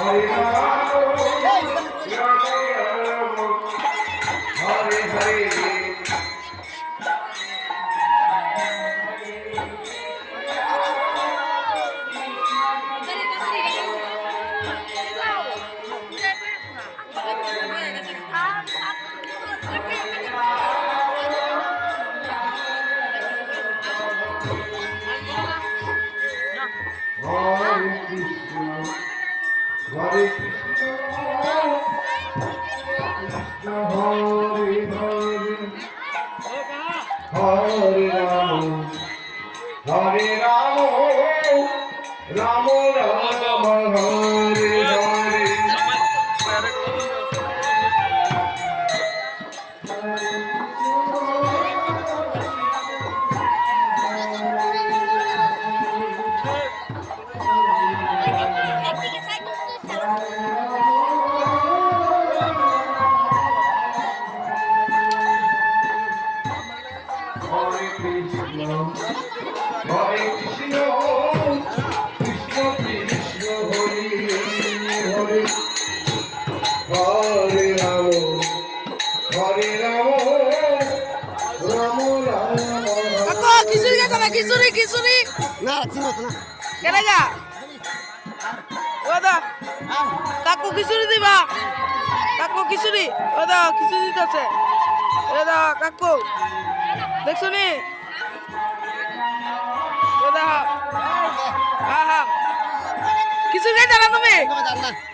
হরে Ram Ram Ram Hare Hare Hare Krishna, Krishna Hare Hare, Hare Rama, Hare Rama, Rama Rama, Hare Hare. Hare Krishna, Hare Krishna, Krishna Krishna, Hare Hare, Hare Rama, Hare Rama, Rama Rama. কাকু খিচুড়ি খাইছো না খিচুড়ি খিচুড়ি না চিনো তো না কেনে যা ও দা কাকু খিচুড়ি দিবা কাকু খিচুড়ি ও দা খিচুড়ি দিতেছে এ দা কাকু দেখছো নি ও দা হ্যাঁ হ্যাঁ খিচুড়ি খাইছো না তুমি না